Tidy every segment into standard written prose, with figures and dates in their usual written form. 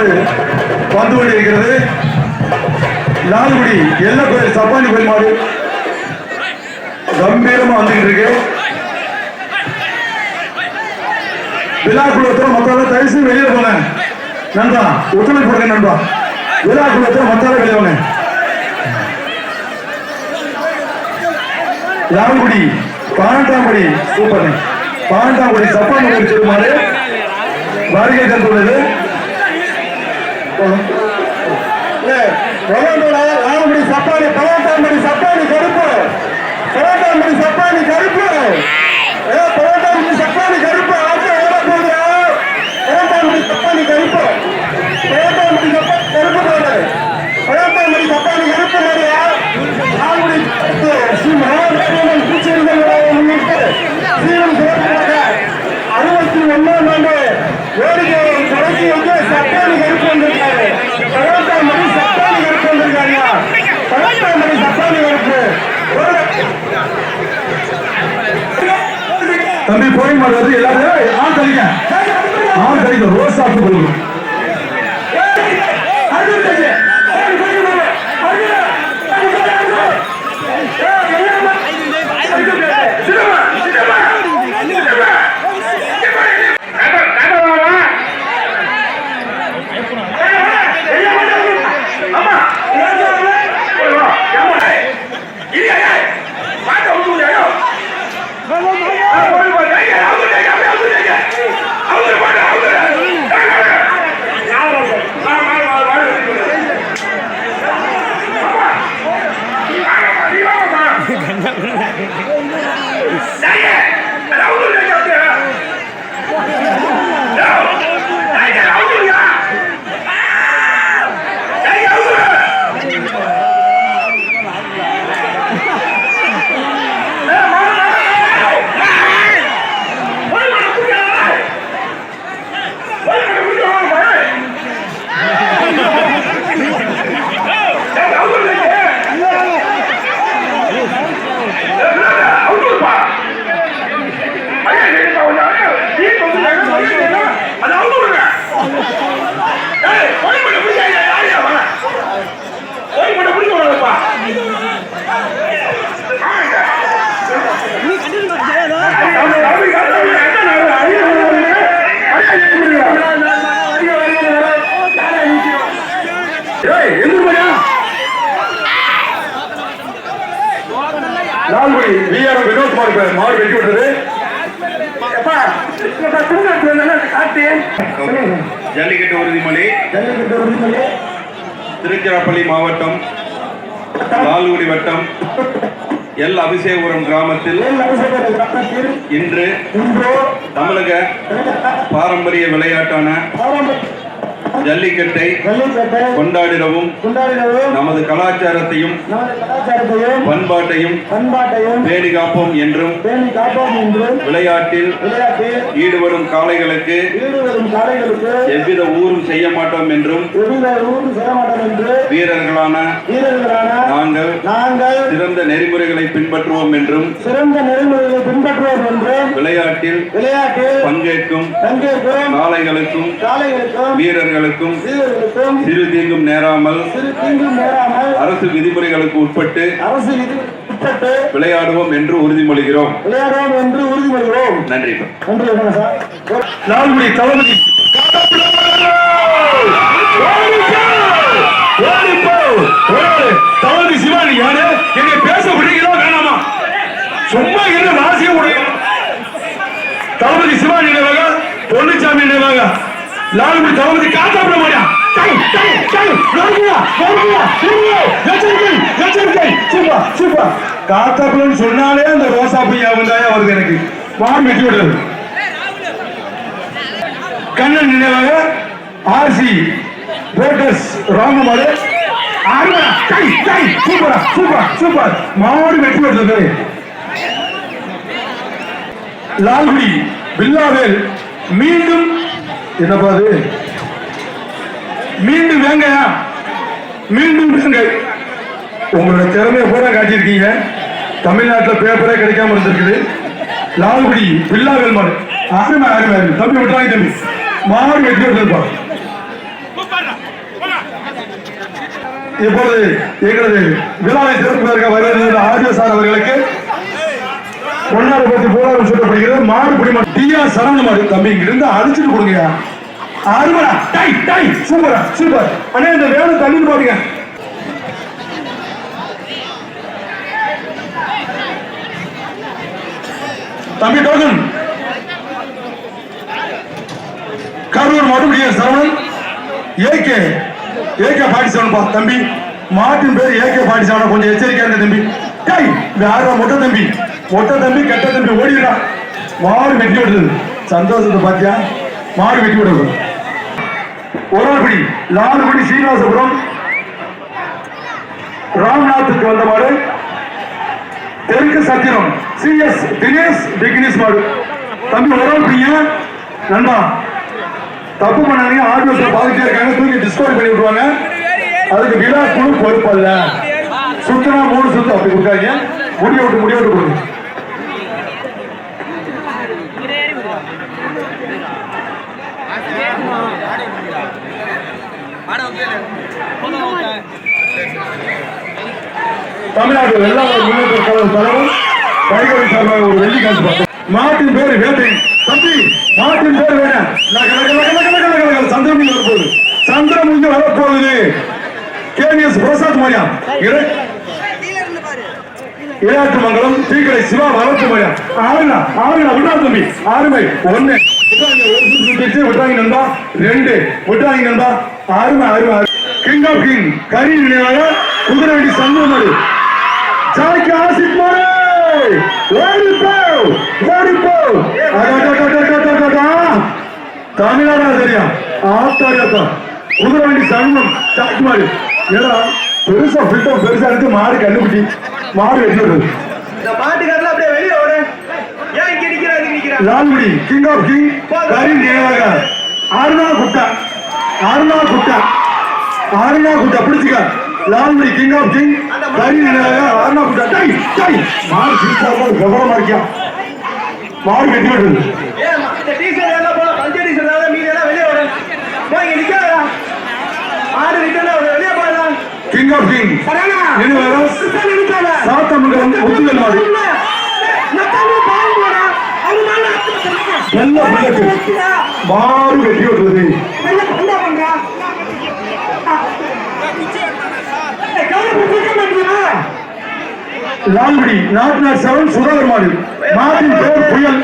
மாடு வந்து கொண்டிருக்கிறது. லால்குடி எல்லை கோயில் சப்பானி கோயில் மாடு கம்பீரமா வந்துட்டு இருக்கு. விழாக்குளத்தில் மத்தால தரிசு வெளியே போனேன் நண்பா, ஒத்துழைப்பு போடுங்க நண்பா. விழாக்குளத்தில் மத்தால வெளியே போனேன். லால்குடி 12ஆம் படி சூப்பர் 12ஆம் படி சப்பானி கோயில் திருமாறு வருகை தந்துள்ளது. லால்குடி சப்பானி 12ஆம் படி சப்பானி கருப்பு 12ஆம் படி சப்பானி கருப்பு 12ஆம் படி சப்பானி கருப்பு 12ஆம் படி சப்பானி கருப்பு 12ஆம் படி சப்பானி கருப்பு லால்குடி ஸ்ரீ மகாவிஷ்ணு பூச்செரிதல் முன்னிட்டு சீரம் சிறப்பாக 61ஆம் ஆண்டு வேடிக்கை கடைசி வந்து சப்பானி கருப்பு வந்திருக்காரு. 12ஆம் படி சப்பானி கருப்பு வந்திருக்காங்க. 12ஆம் படி சப்பானி கருப்பு தம்பி போய் மாடுறது எல்லாரும் ஆள் கழிக்க ரோஸ் சாப்பிட்டு கொடுக்கணும். லால்குடி விஆர் வினோத்குமார் மாடு வெட்டி விட்டது. ஜல்லிக்கட்டு உறுதிமொழி திருச்சிராப்பள்ளி மாவட்டம் லால்குடி வட்டம் எல் அபிஷேகபுரம் கிராமத்தில் இன்று தமிழக பாரம்பரிய விளையாட்டான ஜல்லிக்கட்டை கொண்டாடிடவும் நமது கலாச்சாரத்தையும் பண்பாட்டையும் பேணி காப்போம் என்றும் விளையாட்டில் ஈடுபடும் காளைகளுக்கு எவ்வித ஊரும் செய்ய மாட்டோம் என்றும் வீரர்களான நாங்கள் சிறந்த நெறிமுறைகளை பின்பற்றுவோம் என்றும் விளையாட்டில் பங்கேற்கும் காளைகளுக்கும் வீரர்களுக்கும் சிறு தீங்கும் நேராமல் அரசு விதிமுறைகளுக்கு உட்பட்டு விளையாடுவோம் என்று உறுதிமொழிகிறோம். நன்றி. லால்குடி தளபதி தளபதி சிவானி யாரு என்னை பேச விடுகிறோம் வேணாமா? சும்மா என்ன ராசிய உடைய தளபதி சிவானி நினைவாங்க, பொன்னுச்சாமி நினைவாங்க. லால்குடி தளபதி காத்தாப்புல மாடியா காத்தாப்புலன்னு சொன்னாலே அந்த ரோசா பையா வந்தாயா வருது எனக்கு. வாரம் வெட்டி விடுறது கண்ணன் நினைவாக ஆர்சி போட்டஸ் ராமமாடு சூப்பரா சூப்பர் சூப்பர் மாடு வெட்டி விடுறது. லால்குடி வில்லாவேல் மீண்டும் என்னப்பா அது மீண்டும் வேங்கையா மீண்டும் வேங்கை. உங்களோட திறமையை பூரா காட்டியிருக்கீங்க. தமிழ்நாட்டில் பேப்பரே கிடைக்காம இருந்திருக்குது. லால்குடி வில்லாவேல் மாடு அருமை அருமை தம்பி விட்டாங்க தம்பி மாடு வெற்றி வருதுப்பா. இப்போது எங்களது விழாவை சிறப்பு வருகிற ஆடியோ சார் அவர்களுக்கு பொன்னாடு பத்தி போராட்டம் சொல்லப்படுகிறது. மாடுபிடி டிஆ சரவண மாடு தம்பி இங்கிருந்து அடிச்சுட்டு கொடுங்க. அருமடா டை டை சூப்பரா சூப்பர் அண்ணா இந்த வேலை தள்ளிட்டு போறீங்க. தம்பி டோக்கன் கரூர் மாடுபிடிய சரவணன் ஏகே 47 தம்பி மாட்டின் பேர் AK-47 கொஞ்சம் எச்சரிக்கையா இருந்த தம்பி. டை யாரா மொட்டை தம்பி கெட்ட தம்பி ஓடிடா. மாடு வெட்டி விடுது சந்தோஷத்தை பாத்தியா மாடு வெட்டி விடுது. ஒருபடி லால்குடி சீனிவாசபுரம் ராம்நாத்துக்கு வந்த மாடு தெற்கு சத்திரம் CS தினேஷ் பிகினிஸ் மாடு தம்பி ஒருபடிங்க நண்பா தப்பு பண்ணாங்க ஆடியோஸ்ல பாதிட்டே இருக்காங்க தூக்கி டிஸ்கவர் பண்ணி விட்டுருவாங்க. அதுக்கு விழா குழு பொறுப்பு அல்ல. சுத்தனா 3 சுத்து அப்படி கொடுக்காங்க. முடிய விட்டு கொடுங்க. தமிழ்நாடு எல்லா முன்னேற்ற கழகம் தலைவர் கைகறி சார்பாக ஒரு வெள்ளி காசு பார்த்தோம். மாட்டின் பேரு வேட்டை தம்பி மாட்டின் பேர் வேண சந்திரமுகி வரப்போகுது. சந்திரமுகி வரப்போகுது. KVS பிரசாத் மாரியா இளையாட்டு மங்கலம் தீக்கடை சிவா வளர்த்து மாரியா ஆளுங்க விட்டா தம்பி ஆறுமை 1 விட்டாங்க நண்பா 2 விட்டாங்க நண்பா ஆறுமை கிங் ஆஃப் கிங் கரி நினைவாக குதிரைவண்டி சண்முக மாடு ஜாய்க்கு ஆசித் மாடு தமிழ்நாடு தெரியா ஆத்தாரியாத்தா குதிரைவண்டி சண்முகம் ஜாய்க்கு மாடு ஏடா பெருசா பில்டம் பெருசா இருக்கு மாடு கண்டுபிடி மாடு வெட்டி வருது. லால்குடி கிங் ஆஃப் கிங் கரி நினைவாக ஆறுனா குட்டா பிடிச்சுக்க. லால்குடி கிங் ஆஃப் கிங் கரி நினைவாக ஆறுனா குட்டா டை டை மாடு சிரிச்சாம கவனமா இருக்கியா மாடு வெட்டி வருது. King of king Sathamangalam Muthuvel மாடு நல்ல புல்லட்டு மாடு வெட்டி விடுறது. லால்குடி நாட்டு 7 சுதாகர் மாடு மாட்டின் பேர் புயல்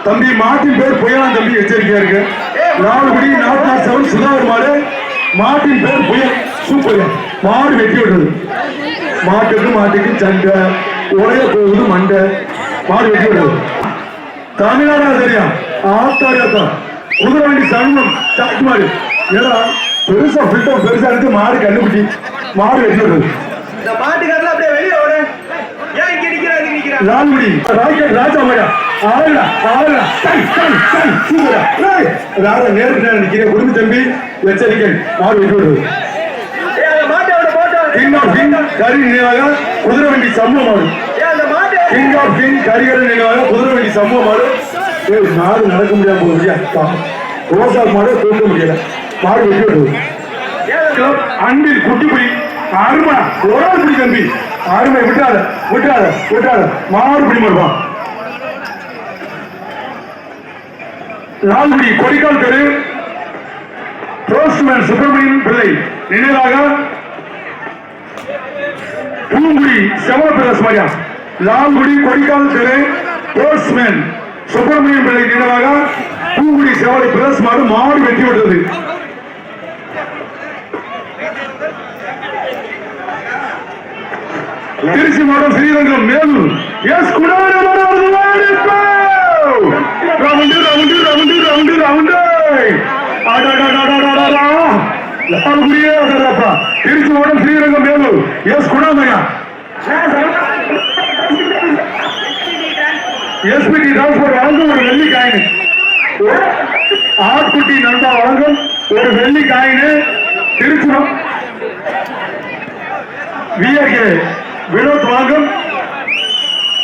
தம்பி மாட்டின் பேர் புயலா தம்பி எச்சரிக்கையா இருக்கு. லால்குடி நாட்டு 7 சுதாகர் மாடு மாட்டின் பேர் புயல் சூப்பர் மாடு வெட்டி விடுறது. மாட்டுக்கு சண்டை உடைய போகுது மண்டை மாடு வெட்டி விடுறது. தமிழ்நாடு தெரியா ஆத்தாரியாத்தா குதிரைவண்டி சண்முகம் சாக்கி மாடு ஏடா பெருசா பில்டம் பெருசா இருக்கு மாடு கண்டுபிடி மாடு வெட்டி விடுறது. லால்குடி ராக்கெட் ராஜா மாயா நேருக்கு நிற்கிறேன் குடும்ப தம்பி எச்சரிக்கை மாடு வெட்டி விடுறது. கிங் ஆஃப் கிங் கரி நினைவாக குதிரைவண்டி சமூக மாடு கிங் ஆஃப் கிங் கரிகரி நினைவாக குதிரைவண்டி சமூக மாடு மாடு நடக்க முடியாம போகுது. ரோசா மாடு தூக்க முடியல மாடு வெட்டி விடுறது. அன்பில் குட்டிப்புடி அருமை ஒரு பிடி தம்பி அருமை விட்டாத மாடு பிடி மாடுவான். லால்குடி கொடிக்கால் தெரு போஸ்ட்மேன் சுப்பிரமணியன் பிள்ளை நினைவாக பூங்குடி செவப்பிரஸ் மாரியா லால்குடி கொடிக்கால் தெரு போஸ்ட்மேன் சுப்பிரமணியன் பிள்ளை நினைவாக பூங்குடி செவலை பிரஸ் மாடு வெட்டி விடுறது. திருச்சி மாவட்டம் ஸ்ரீரங்கம் மேலூர் எஸ் திருச்சி மாவட்டம் Srirangam Melur S Gunamaiya SPT transport வழங்கும் ஒரு வெள்ளி காயின் ஆட்குட்டி நண்பா வழங்கும் ஒரு வெள்ளி காயின் திருச்சி VRK வினோத் வழங்கும்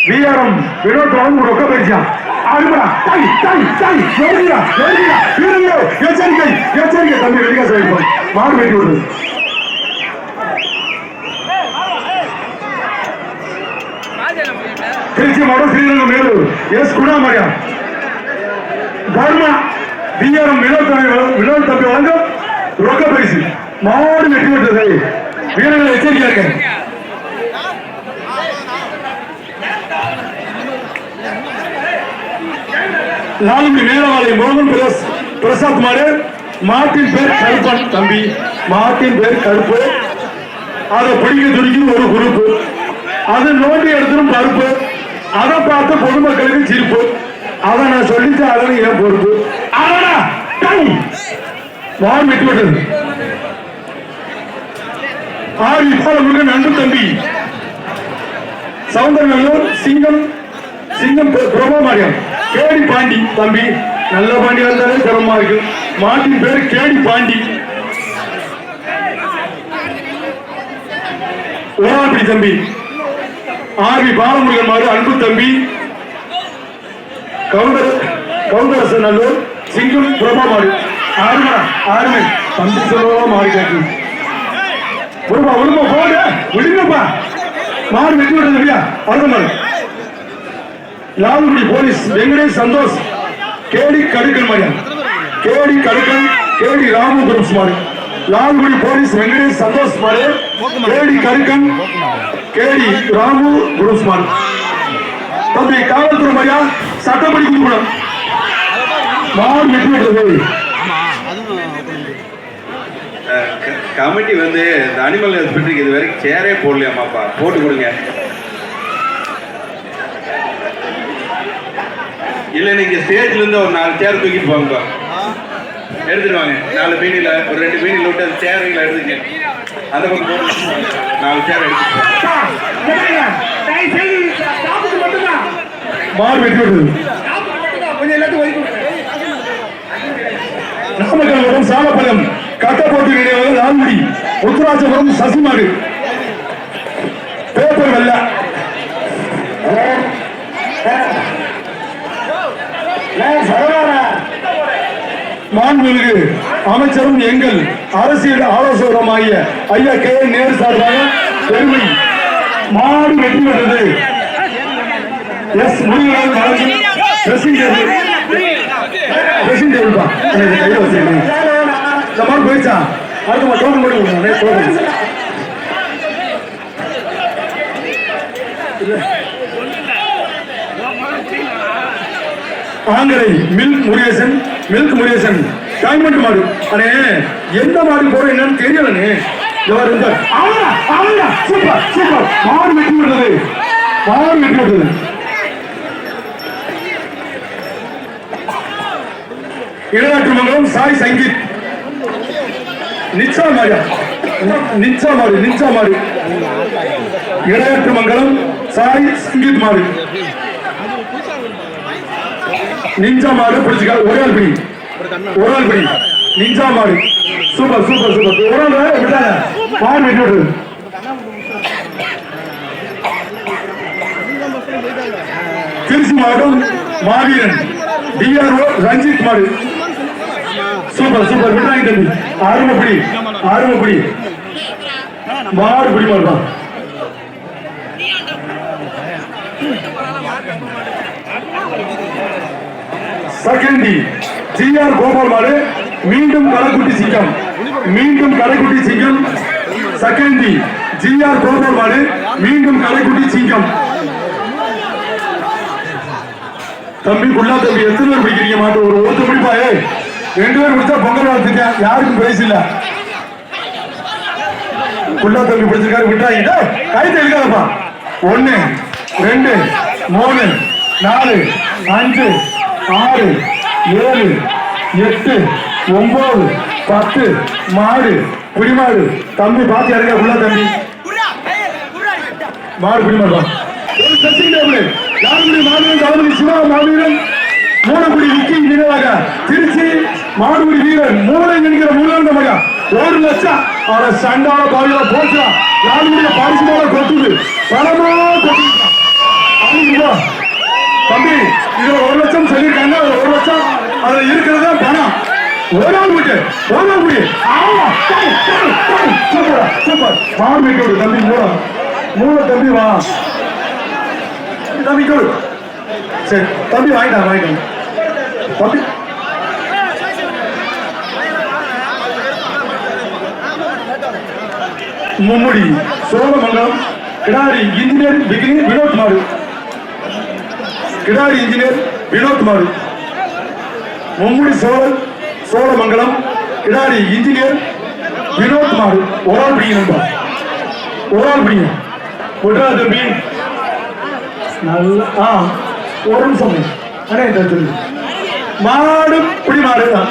VRM வினோத் வழங்கும் ரொக்க பரிசா எச்சரிக்கை தம்பி வெளியே மாடு வெட்டி விடுறது. திருச்சி மாவட்டம் ஸ்ரீரங்கம் மேலூர் எஸ் குணாமரியா தர்மா டிஆர்எம் வினோத் தம்பி வழங்கும் ரொக்க பரிசு மாடு வெற்றி பெற்றது வீரர்களை எச்சரிக்கையாக லாலுமி மேலவாளி மோகன் பிரசாத் மாடு மாட்டின் பேர் கருப்பன் தம்பி மாட்டின் பேர் கருப்பு அதை பிடிக்க துடிக்கும் ஒரு குரூப்பு அதை நோண்டி எடுத்துரும் பருப்பு அதை பார்த்து பொதுமக்களுக்கு சிரிப்பு அதை நான் சொல்லிட்டு அதனை ஏன் பொறுப்பு மாடு வெற்றி பெற்றது ஆறு முருகன் அன்பு தம்பி சவுந்தரநல்லூர் சிங்கம் பிரபமாரியம் கேடி பாண்டி தம்பி நல்ல பாண்டியா இருந்தாலும் சிரமமா இருக்கு மாட்டின் பேரு கேடி பாண்டி ஓராப்படி தம்பி ஆர்வி பாலமுருகன் மாடு அன்பு தம்பி கவுண்டரசன் நல்லூர் சிங்கம் பிரபமாடு ஆறுமை தம்பி சொல்லுவா மாறி காட்டி ஒருமா போடு விடுங்கப்பா மாடு வெற்றி விடுறது அடுத்த மாடு லால்குடி போலீஸ் வெங்கடேஷ் சந்தோஷ் கேடி கடுக்கன் மரியம் கேடி கடுக்கன் கேடி ராமு குரூப்ஸ் மாடு லால்குடி போலீஸ் வெங்கடேஷ் சந்தோஷ் மாடு கேடி கடுக்கன் கேடி ராமு குரூப்ஸ் மாடு தம்பி காவல்துறை மரியா சட்டப்படி கொடுக்கணும் மாடு வெற்றி பெற்றது கமிட்டி வந்து இந்த அனிமல் ஹாஸ்பிட்டலுக்கு இது வரைக்கும் சேரே போடலையாமாப்பா போட்டு கொடுங்க இல்லை நீங்க ஸ்டேஜ்ல இருந்து ஒரு 4 சேர் தூக்கிட்டு போங்க எடுத்துருவாங்க 4 மீனில ஒரு 2 மீனில் விட்டு அந்த சேரில் எடுத்துங்க அந்த பக்கம் 4 சேர் எடுத்துட்டு மாடு வெற்றி பெற்றது நாமக்கல் சாலப்பள்ளம் கட்டப்போட்டி நினைவாக லால்குடி உத்தராஜபுரம் சசிமாடு பேப்பர் வெல்ல மாண்புமிகு அமைச்சரும் எங்கள் அரசியல் ஆலோசகருமாகிய ஐயா கே நேரு சார்பாக பெருமை மாடு வெற்றி பெற்றது எஸ் முருகன் இந்த மாதிரி போயிடுச்சா அடுத்த டோக்கன் போட்டு ஆங்கரை மில்க் முருகேசன் டைமண்ட் மாடு அண்ணே எந்த மாடு போற என்னன்னு தெரியலண்ணே சூப்பர் மாடு வெற்றி விடுறது இளநாட்டு மங்கலம் சாய் சங்கீத் நிச்சா மாடு இளநாட்டு மங்கலம் சாய் சங்கீத் மாடு நிஞ்சா மாடு பிடிச்சிக்க ஒரு ஆள் பிடி நிஞ்சா மாடு சூப்பர் ஒரு ஆள் விட்டாங்க மாடு வெட்டி விடுறது திருச்சி மாவட்டம் மாவீரன் டிஆர்ஓ ரஞ்சித் மாடு சூப்பர் விட்டாங்க தம்பி ஆறுமப்படி மாடு பிடி மாடுதான் செகண்டி ஜிஆர் கோபால் மாடு மீண்டும் கடைக்குட்டி சிங்கம் செகண்டி ஜிஆர் கோபால் மாடு மீண்டும் கடைக்குட்டி சிங்கம் தம்பி குள்ளா தம்பி எத்தனை பேர் பிடிக்கிறீங்க மாட்டு ஒருத்தர் பிடிப்பாயே 2 பேர் பிடிச்சா பொங்கல் வாழ்த்துட்டேன் யாருக்கும் பிரைஸ் இல்ல குள்ளா தம்பி பிடிச்சிருக்காரு விட்டாங்க கைத்து எடுக்காதப்பா 1 2 3 4 5 6 7 8 9 10 மாடு பிடிமாடு தம்பி பாத்தி இறங்க குள்ளா தம்பி மாடு பிடிமாடு சிவா மாவீரன் மூலக்குடி விக்கி நினைவாக திருச்சி மாடுகுடி வீரன் மூளை என்கிற மூலந்த மகா 1 லட்சம் அவரை சண்டால பாவியில போச்சா லால்குடிய பரிசு போல கொத்துது பணமா கொத்து தம்பி இதுல 1 லட்சம் சொல்லியிருக்காங்க 1 லட்சம் அதுல இருக்கிறதா பணம் ஒரு ஆள் சூப்பர் மாடு வீட்டோடு தம்பி மூளை தம்பி வா தம்பி கொடு. சரி தம்பி வாங்கிட்டான் தம்பி. மும்முடி சோழமங்கலம் கிடாரி இன்ஜினியர் வினோத் மாடு. கிடாரி இன்ஜினியர் வினோத் மாடு. மும்முடி சோழமங்கலம் கிடாரி இன்ஜினியர் வினோத் மாடு. ஒரு ஆள் பிடிங்க, ஒரு ஆள் பிடிங்க. விட்றா தம்பி. நல்லா ஒரு நிமிஷம் அண்ணே சொல்லு. மாடு பிடி மாடு தான்.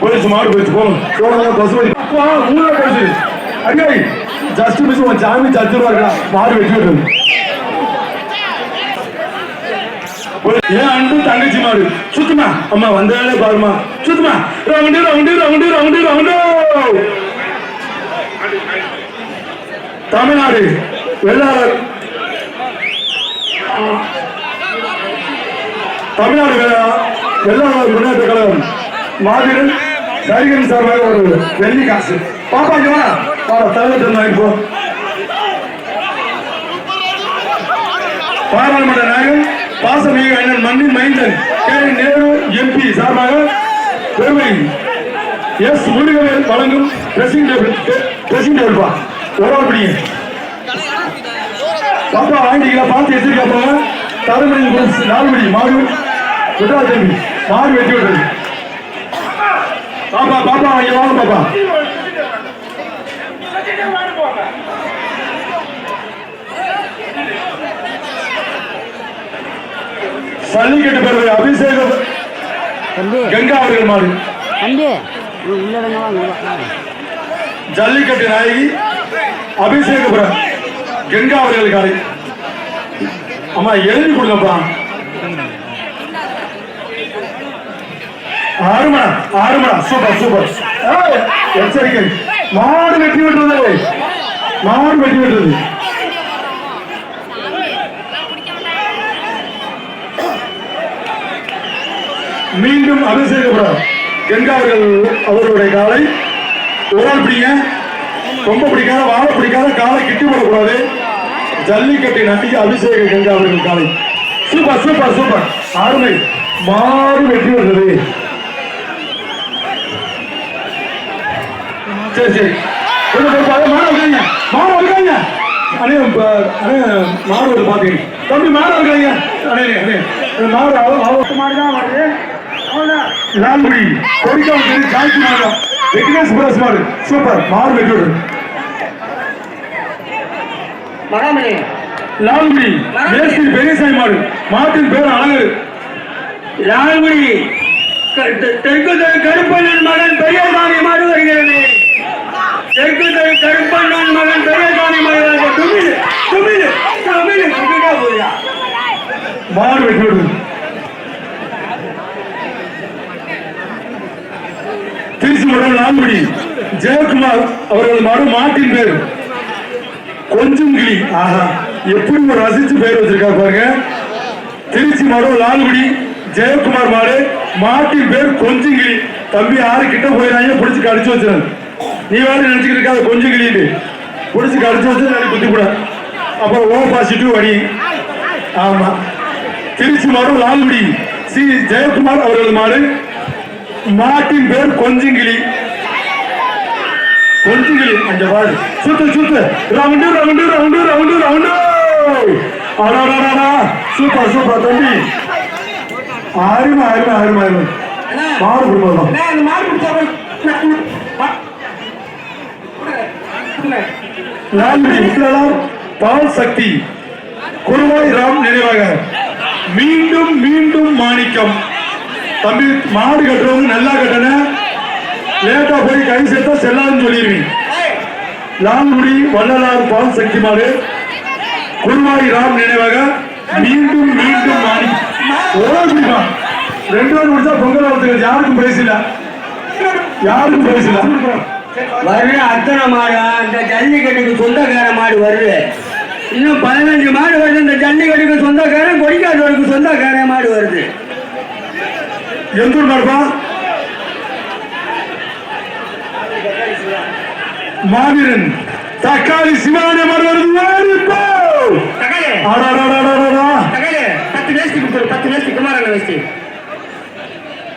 போயிடுச்சு மாடு போயிடுச்சு. போகணும் பஸ் ஊழ போயிடுச்சு. அங்கே ஜஸ்ட் மிஸ் உன் சாமி சத்துருவா இருக்கா மாடு வெட்டி விடுறது. ஏன் அன்பு தங்கச்சி மாடு சுத்துமா அம்மா வந்தாலே பாருமா சுத்துமா. Round round round round round. Tamil Nadu Vellalar Vellalar Munnetra Kazhagam மாதிரன் சரிகன் சார்பாக ஒரு வெள்ளி காசு. பாப்பா இங்க வா தலைவர் வாங்கிப்போ. பாராளுமன்ற நாயகன் பாசமிகு அண்ணன் மண்ணின் மைந்தன் கே நேரு MP சார்பாக பெருமை எஸ் முருகவேல் வழங்கும் ட்ரெஸ்ஸிங் டேபிள் பா. ஒரு ஆள் பிடிங்க பாப்பா வாங்கிக்கலாம். பார்த்து எடுத்துருக்கா போங்க. தருமணி 4 மணி மாடு விட்டா தம்பி மாடு வெட்டி விடுறது. பாப்பா வாங்க வாங்க பாப்பா. சல்லிக்கட்டு பெறுவது அபிஷேக கங்கா அவர்கள் மாடு. ஜல்லிக்கட்டு நாயகி அபிஷேகபுரம் கங்கா அவர்கள் காலை. அம்மா எழுதி கொடுங்கப்பா. 6 மணி சூப்பர். எச்சரிக்கை மாடு வெட்டி விட்டுறது. மீண்டும் அபிஷேகபுரம் கங்கா அவர்களுடைய காலை. ஒரு ஆள் பிடிங்க. ரொம்ப பிடிக்காத வாழை பிடிக்காத காலை கிட்டி போடக்கூடாது. ஜல்லிக்கட்டை நட்டி அபிஷேக கங்கா அவர்கள் காலை. சூப்பர் அருமை. மாடு வெட்டி வருகிறது. சரி மாடு இருக்காங்க அண்ணே மாடு பாத்தீங்க தம்பி மாடு இருக்காங்க அண்ணே மாடுதான் வருது. லால்குடி கொடிக்காம காய்ச்சி மாடு வெங்கடேஷ் புரஸ் மாடு. சூப்பர் மாடு வெட்டி விடுறது. மகாமணி லால்குடி மேஸ்திரி பெரியசாமி மாடு. மாட்டின் பேர் அழகு. லால்குடி தெற்கு கருப்பண்ணன் மகன் பெரியசாமி மாடு வருகிறது. தெற்கு கருப்பண்ணன் மகன் பெரியசாமி மாடு மாடு வெட்டி விடுறது. திருச்சி மடம் லால்குடி ஜெயக்குமார் அவர்கள் மாடு. மாட்டின் பேர் கொஞ்சம் கிளி. எப்படி ஒரு ரசிச்சு பேர் வச்சிருக்கா பாருங்க. திருச்சி மடம் லால்குடி ஜெயக்குமார் மாடு. மாட்டின் பேர் கொஞ்சம் கிளி. தம்பி 6 கிட்ட போயிடாங்க பிடிச்சி கடிச்சு வச்சிருந்த. நீ வேற நினைச்சுக்கிட்டு இருக்காது கொஞ்சம் கிளின்னு பிடிச்சி கடிச்சு வச்சு எனக்கு குத்தி கூட அப்புறம் ஓ பாசிட்டிவ் வடி. ஆமா திருச்சி மடம் லால்குடி சி ஜெயக்குமார் அவர்கள் மாடு. மாட்டின் பேர் கொஞ்சங்கிளி. அங்க பாரு சுத்து ரவுண்டு சூப்பர் தம்பி. அருமை மாடு கொடுப்போம். பால் சக்தி குருவாய் ராம் நினைவாக மீண்டும் மாணிக்கம். தம்பி மாடு கட்டுறவங்க நல்லா கட்டண லேட்டா போய் கை சேர்த்தா செல்லாதுன்னு சொல்லிடுவீங்க. லால்குடி வள்ளலார் பால் சக்தி மாடு குருவாய் ராம் நினைவாக மீண்டும் மாணிக்கம். ஒரு பிடிப்பா 2 நாள் முடிச்சா பொங்கல் வளர்த்துக்கு யாருக்கும் பேசல. வருது அத்தனை மாடு அந்த ஜல்லிக்கட்டுக்கு சொந்தக்கார மாடு வருது. இன்னும் 15 மாடு வருது. இந்த ஜல்லிக்கட்டுக்கு சொந்தக்காரன் கொடிக்காதவருக்கு சொந்தக்கார மாடு வருது. எந்த ஊர் மாடுப்பா? மாவீரன் தக்காளி சிவானி மாடு வருது.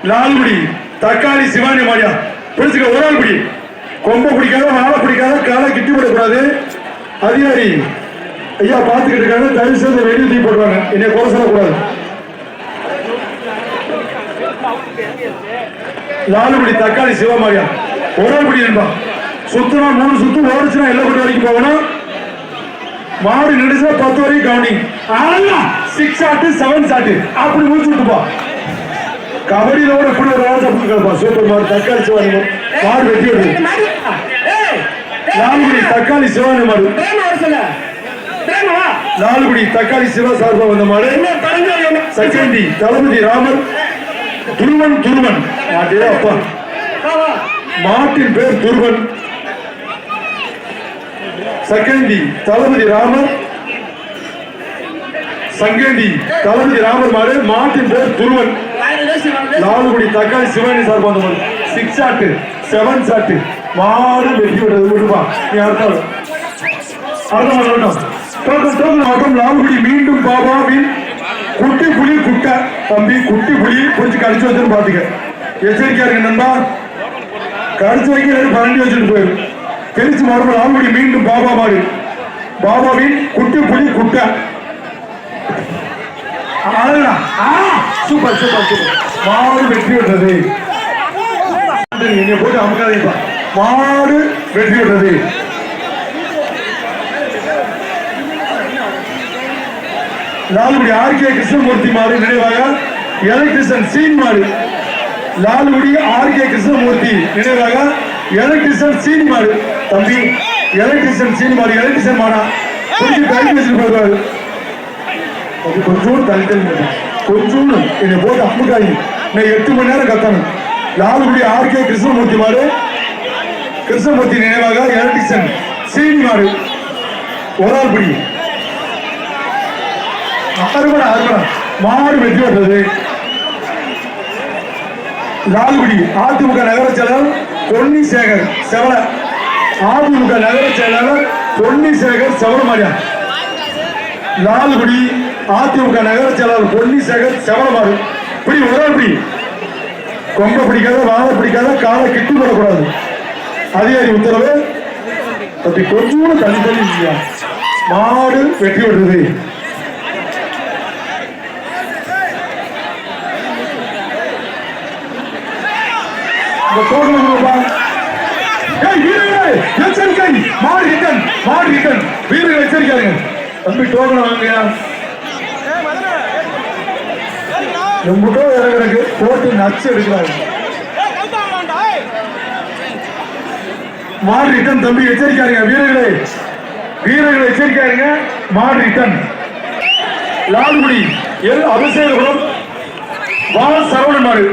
லால்குடி தக்காளி சிவானி மாடியா பிடிச்சுக்க. ஒரு ஆள் பிடி. கொம்ப பிடிக்காத, வாழை பிடிக்காத, காலை கிட்டி போடக்கூடாது. அதிகாரி ஐயா பார்த்துக்கிட்டு இருக்காங்க. தயவு செய்து வெளியே தூக்கி போடுவாங்க. என்னை குறை சொல்லக்கூடாது. லால்குடி தக்காளி சிவமாரியா ஒரு ஆள் பிடி என்பா. சுத்தமா 3 சுத்து ஓடிச்சுன்னா எல்லாம் கொண்டு வரைக்கும் போகணும். மாடு நெடுசா 10 வரைக்கும் கவுனிங். 6 ஷாட் 7 ஷாட் அப்படி முடிச்சு விட்டுப்பா. கபடியில கூட இப்படி ஒரு ஆள் தப்பு கேட்பா. சூப்பர் மாடு தக்காளி சிவானி மாடு வெட்டி விடுது. லால்குடி தக்காளி சிவானி மாடு. லால்குடி தக்காளி சிவா சார்பா வந்த மாடு. செகண்டி தளபதி ராமர் துருவன். மாட்டே அப்பா மாட்டின் பேர் துருவன். செகண்டி தளபதி ராமர். சங்கேண்டி தளபதி ராமர் மாடு. மாட்டின் பேர் துருவன். லால்குடி தக்காளி சிவானி சார் வந்த மாடு. 6 ஷாட் 7 ஷாட் மாடு வெட்டி விடுறது. விடுப்பா நீ அடுத்த மாட்டம். லால்குடி மீண்டும் பாபாவின் குட்டி புலி குட்டை. தம்பி குட்டி புலி பிடிச்சி கடிச்சு வச்சுன்னு பாத்துக்க. எச்சரிக்கையா இருக்கு நண்பா. கடிச்சு வைக்க பரண்டி வச்சுட்டு போயிரு. தெரிச்சு மாடு. லால்குடி மீண்டும் பாபா மாடு. பாபாவின் குட்டி புலி குட்டை. சூப்பர் மாடு வெற்றி விடுறது. போட்டு அமுக்காதீப்பா. மாடு வெற்றி விடுறது. லால்குடி ஆர்கே கிருஷ்ணமூர்த்தி மாடு நினைவாக எலக்ட்ரிஷன் சீன் மாடு. லால்குடி ஆர்கே கிருஷ்ணமூர்த்தி நினைவாக எலக்ட்ரிஷன் சீன் மாடு. தம்பி எலக்ட்ரிஷன் சீன் மாடு. எலக்ட்ரிஷன் மாடா கொஞ்சம் தள்ளி வச்சுட்டு போடுவாரு. கொஞ்சோடு தள்ளி கொஞ்சோடு என்னை போட்டு அமுக்காயி. நான் 8 மணி நேரம் கத்தணும். லால்குடி ஆர்கே கிருஷ்ணமூர்த்தி மாடு. கிருஷ்ணமூர்த்தி நினைவாக எலக்ட்ரிஷன் சீன் மாடு. ஒரு ஆள் பிடி. மாடு வெற்றி விடுறது. லால்குடி அதிமுக நகர செயலாளர் பொன்னி சேகர் செவல. அதிமுக நகர செயலாளர் பொன்னி சேகர் செவலமாடியா. லால்குடி அதிமுக நகர செயலாளர் பொன்னி சேகர் செவலமாடு. பிடி ஒரு ஆள் பிடி. கொம்ப பிடிக்காத, வாழை பிடிக்காத, காலை கிட்டி போடக்கூடாது. அதிகாரி உத்தரவு. அப்படி கொஞ்சம் தனி மாடு வெற்றி விடுறது. வீரர்கள் எச்சரிக்காங்க. தம்பி டோக்கன் வாங்க. எம்புட்டோ இறங்குறக்கு போட்டு நச்சு எடுக்கிறாங்க. மாடு ரிட்டன். தம்பி எச்சரிக்காருங்க. வீரர்களை எச்சரிக்காருங்க. மாடு ரிட்டன். லால்குடி எல் அபிஷேகபுரம் வால் சரவணன் மாடு.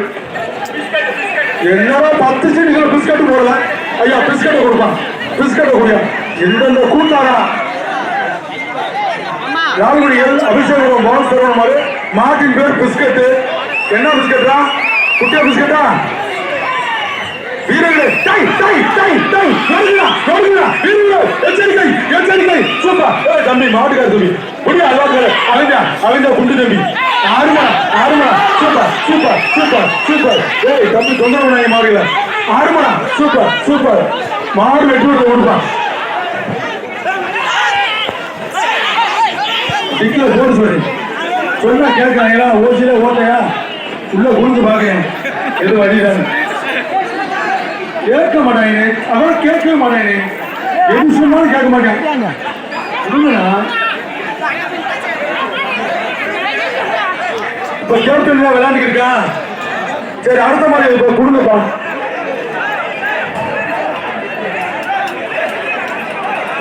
என்னடா 10 சீட்டுகளை பிஸ்கட் போடல. ஐயா பிஸ்கட்டை கொடுப்பான். பிஸ்கட்டை கொடுயா. எந்தெந்த கூட்டாரா. லால்குடி எல் அபிஷேகபுரம் வால் சரவணன் மாடு. மாட்டின் பேர் பிஸ்கட். என்ன பிஸ்கட்டா? குட்டியா பிஸ்கட்டா? வீரர்களே எச்சரிக்கை. சூப்பர் தம்பி. மாட்டுக்கார தம்பி புரியா. அவங்க குண்டு தம்பி. ஆறுமணா சூப்பர். ஏய் தம்பி தொந்தரவு நாய் மாடுல. ஆறுமணா சூப்பர். மாடு வெட்டி விட்டு ஓடுப்பான். டிக்கில போடு சொல்லி சொன்னா கேட்கறாங்களா? ஓசில ஓட்டையா உள்ள குளிச்சு பாக்கிறேன். எது வழிதான் கேட்க மாட்டாங்க. அவன் கேட்கவே மாட்டாங்க. எது சொன்னாலும் கேட்க மாட்டேன். இப்ப கேப்டன் விளையாண்டுக்கு இருக்கா? சரி அடுத்த மாதிரி இப்ப கொடுங்கப்பா.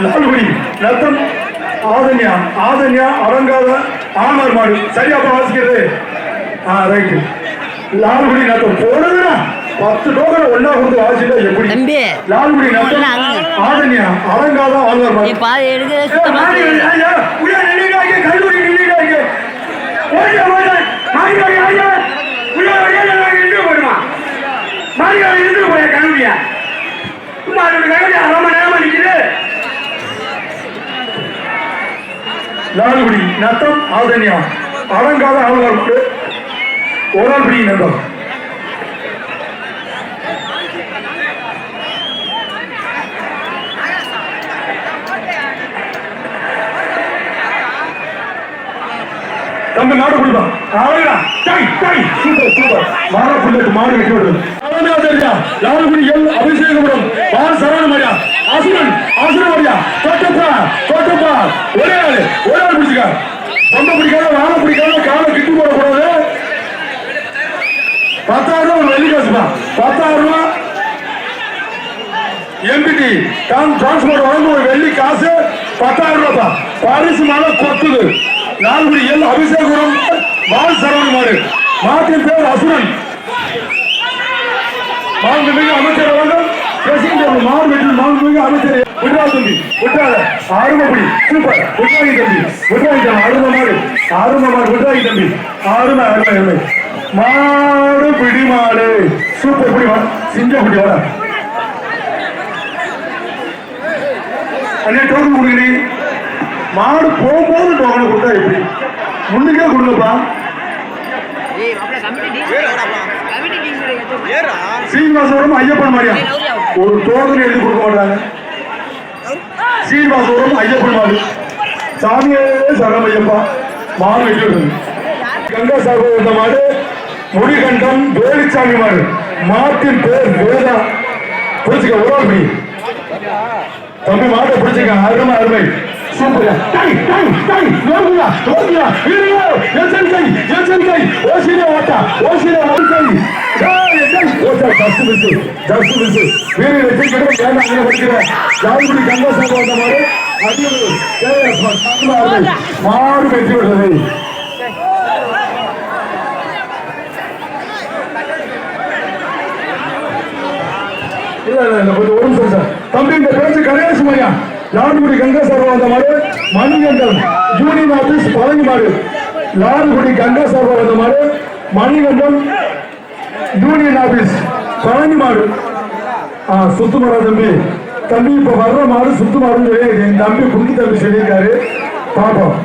லால்குடி நத்தம் ஆதன்யா அடங்காத ஆனார் மாடு. சரியாப்பா வாசிக்கிறது. ரைட்டு. லால்குடி நத்தம் போடுதுன்னா 10 டோக்கனை ஒன்னா கொடுத்து வாசிட்டா எப்படி? லால்குடி நத்தம் ஆதன்யா அடங்காத ஆனார் மாடு. கல்லூரி மாடியா இருந்து போய் கழுவியா சும்மா கழுவியா ரொம்ப நேரமா நிக்குது லால்குடி நத்தம் ஆதனியா அலங்காத ஆளுநருக்கு ஓரால்குடி நத்தம் தம்பி மாடு குடிப்பான் சூப்பர் சூப்பர் மாட புள்ளட்டு மாடு வெட்டி விடுது லால்குடி எல் அபிஷேகபுரம் பால் சரவண மரியா அசுரன் அசுரன் மரியா தொட்டப்பா தொட்டப்பா ஒரே ஆள் பிடிச்சுக்க சொந்த பிடிக்காத வாழை பிடிக்காத காலை கிட்டு போடக்கூடாது 10,000 ஒரு வெள்ளி காசுப்பா 10,000 எம்பிடி டிரான்ஸ்போர்ட் வாங்க ஒரு வெள்ளி காசு 10,000 ரூபாய்ப்பா பரிசு மழை கொத்துது லால்குடி எல் அபிஷேகபுரம் பால் சரவண மாடு மாட்டின் பேர் அசுரன் மாண்புமிகு அமைச்சர் அவர்கள் பிரசிடண்ட் மாடு வெற்றி மாண்புமிகு அமைச்சர் விட்ரா தம்பி விட்றாத ஆறுமபடி சூப்பர் விட்ராகி தம்பி விட்ராகி அருமை மாடு விட்ராகி தம்பி அருமை அருமை அருமை மாடு பிடி மாடு சூப்பர் பிடி மாடு சிங்க பிடி வர அண்ணே டோக்கன் கொடுக்குறீங்க மாடு போகும்போது டோக்கனை கொடுத்தா எப்படி முன்னுக்கே கொடுங்கப்பா சீனிவாசபுரம் ஐயப்பன் மாடியா ஒரு டோக்கன் எழுதி கொடுக்க மாட்டாங்க சீனிவாசபுரம் ஐயப்பன் மாடு சாமியே சரணம் ஐயப்பா மாடு வைக்கிறது கங்கா சாகர் வந்த மாடு முடிகண்டம் வேலுச்சாமி மாடு மாட்டின் பேர் வேதா புரிச்சுக்க உருவாக்கி தம்பி மாட்டை பிடிச்சிக்க அருமை அருமை சூப்பர் எச்சரிக்கை ஓசிலே ஓட்டா ஓசிலே ஓட்டை மாடு வெற்றி விடுறது ஒரு நிமிஷம் சார் தம்பி இந்த பேச்சு கணேஷ் மையா லால்குடி கங்கா சார்பா வந்த மாடு மணிகண்டம் யூனியன் ஆபீஸ் பழனி மாடு லால்குடி கங்கா சார்பா வந்த மாடு மணிகண்டம் யூனியன் ஆபீஸ் பழனி மாடு சுத்து மாடா தம்பி தம்பி இப்ப வர்ற மாடு சுத்து மாடுன்னு சொல்லி என் தம்பி குடுக்கி தம்பி சொல்லியிருக்காரு பாப்போம்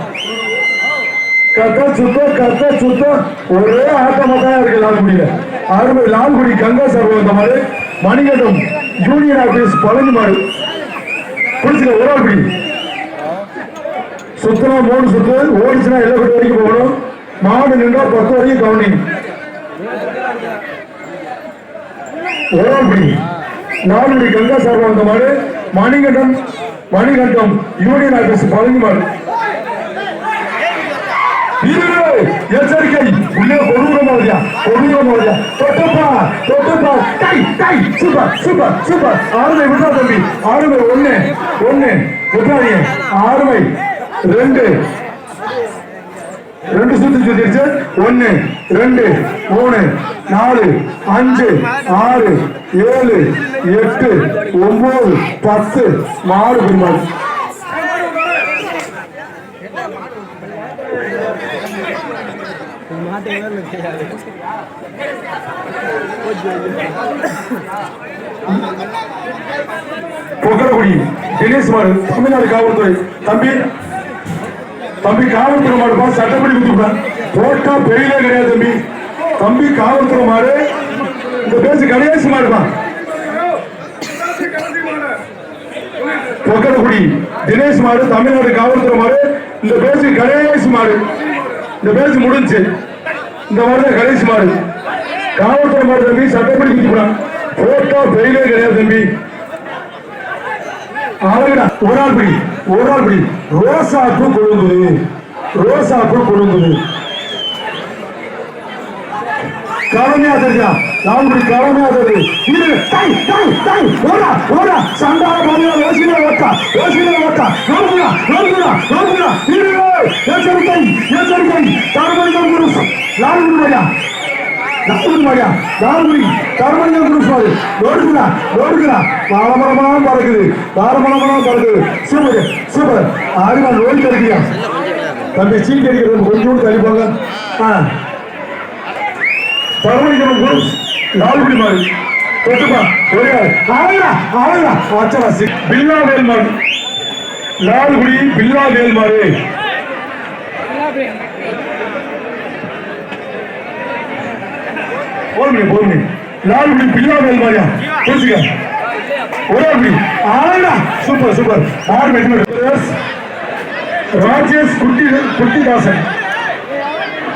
கத்த சுத்தம் ஒரே ஆட்டமா தான் இருக்கு லால்குடியில அருமை லால்குடி கங்கா சார்பா வந்த மாடு மணிகண்டம் யூனியன் ஆபீஸ் பழனி மாடு பிடிச்சிக்க ஒரு ஆள் பிடி சுத்தமா 3 சுத்து ஓடிச்சுன்னா எல்லாம் வரைக்கும் போகணும் மாடு நின்றா 10 வரைக்கும் கவுண்டிங் ஒரு ஆள் பிடி லால்குடி கங்கா சார்பா வந்த மாடு மணிகண்டம் யூனியன் ஆபீஸ் பழனி மாடு எச்சரிக்கை உள்ளே கொடூரமாவதியா தொட்டப்பா சூப்பர் ஆறுமை விட்டா தம்பி ஆறுமை ஒண்ணு விட்டாங்க ஆறுமை 2 சுத்தி சுத்திருச்சு 1 2 3 4 5 6 7 8 9 10 மாடு பெருமாள் பொக்கரகுடி தினேஷ் மாடு தமிழ்நாடு காவல்துறை தம்பி காவல்துறை மாடுப்பா சட்டப்படி குத்துப்பேன் போட்டா பெரியலே கிடையாது தம்பி காவல்துறை மாடு இந்த பேச்சு கணேஷ் மாடுப்பா பொக்கரகுடி தினேஷ் மாடு தமிழ்நாடு காவல்துறை மாடு இந்த பேச்சு கணேஷ் மாடு இந்த பேச்சு முடிஞ்சு இந்த மாதிரி கணேஷ் மாடு காவல்துறை மாடு தம்பி சட்டப்படி குத்துப்பேன் போட்டா பெரியலே கிடையாது தம்பி ஒரு ஆள் பிடி ரோசாப்பு கொழுங்குது கவனியா தெரியா லால்குடி கவனியா தெரியுது சண்டா பாதியா யோசிலே ஓட்டா எச்சரிக்கை தர்மலிங்கம் குரு லால்குடி தர்மலிங்கம் குரு ஓடுகிறா வாரமரமா பறக்குது சூப்பர் ஆறுமா நோய் கிடைக்கியா தம்பி சீட் அடிக்கிறது கொஞ்சோண்டு தள்ளிப்பாங்க தர்மலிங்கம் குரு லால்குடி மாடு தொட்டுப்பா ஒரே பில்லா வேல்மாடு லால்குடி பில்லா வேல்மாடு போர்மணி லால்குடி பில்லா வேல்மாடியா புரிச்சுக்க ஒரே அப்படி ஆனா சூப்பர் ஆறு வெற்றி ராஜேஷ் குட்டிதாசன்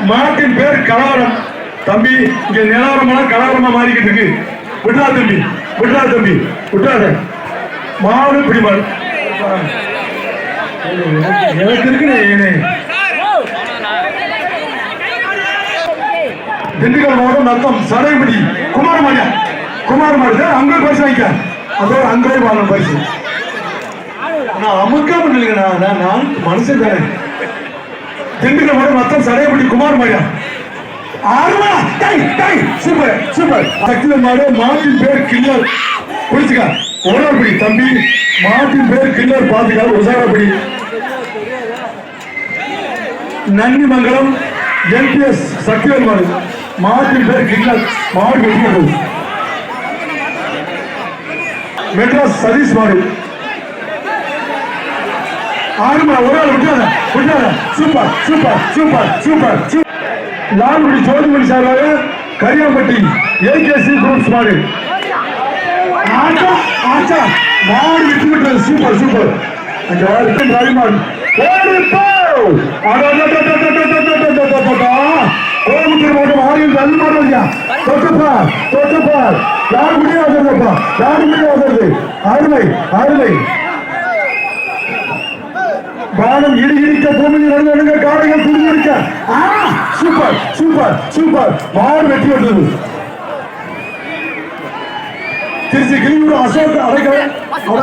மாட்டின் பேர் கலவரம் தம்பி இங்க நிலவரமெல்லாம் கலவரமா மாறிக்கிட்டு இருக்கு விட்றா தம்பி விட்றாத மாடு பிடிமாடு எனக்கு இருக்கு திண்டுக்கல் மாவட்டம் நத்தம் சடைபடி குமாரமாடி சார் அங்கே பரிசு வாங்கிக்க அதோட அங்கே வாங்க பரிசு நான் அமுக்காம இல்லைங்கண்ணா நான் மனுஷன் தானே திண்டுக்கல் மாவட்டம் நத்தம் சடைபடி குமாரமாடியா சூப்பர் சக்தி மாடு மாட்டின் பேர் கில்லர் புரிச்சுக்க ஓடாப்படி தம்பி மாட்டின் பேர் கில்லர் பாத்துக்க உசாரப்படி நன்னிமங்கலம் NPS சக்திவேல் மாடு மாட்டின் பேர் கில்லர் மாடு வெற்றி மெட்ராஸ் சதீஷ் மாடு ஆறுமா ஒரு ஆள் விட்டாத சூப்பர் லால்குடி ஜோதிமணி சார்பாக கரியாம்பட்டி AKC குரூப்ஸ் மாடு ஆச்சா மாடு விட்டு விட்டது சூப்பர் அந்த ராஜ்மாடு கோயம்புத்தூர் மாவட்டம் ஆரியல் நல்ல மாடு இல்லையா தொட்டுப்பா யாருக்குமே ஆதரவு அருமை பானம் இடிக்க பூமி நடந்த காலைகள் துணிக்க சூப்பர் மாடு வெற்றி பெற்றது திருச்சி கிளியூர் அசோக்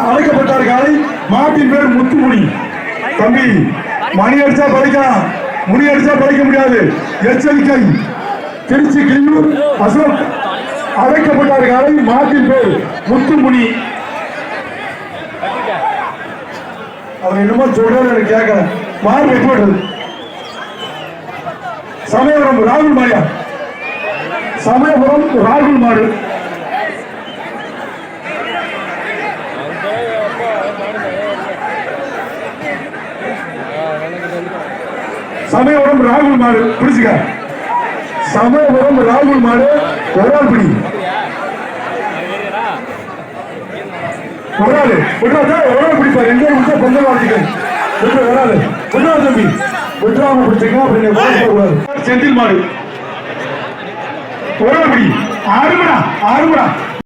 அழைக்கப்பட்டார் காலை மாட்டின் பேர் முத்துமுனி தம்பி மணி அடிச்சா படிக்கலாம் முனி அடிச்சா படிக்க முடியாது எச்சரிக்கை திருச்சி கிளியூர் அசோக் அழைக்கப்பட்டார் காலை மாட்டின் பேர் முத்துமுனி அவர் என்னமோ சொல்றாரு எனக்கு கேட்கல மாறு வெற்றி பெற்றது சமயபுரம் ராகுல் மாடியா சமயபுரம் ராகுல் மாடு சமயபுரம் ராகுல் மாடு பிடிச்சுக்க சமயபுரம் ராகுல் மாடு ஒராள்படி வராது பிடிப்பா 2 நிமிஷம் பொங்கல் வாழ்த்துக்கள் வராது தம்பி விட்டுறாம பிடிச்சிங்க அப்படின்னு செந்தில் மாடு ஒராள்படி ஆறுமடா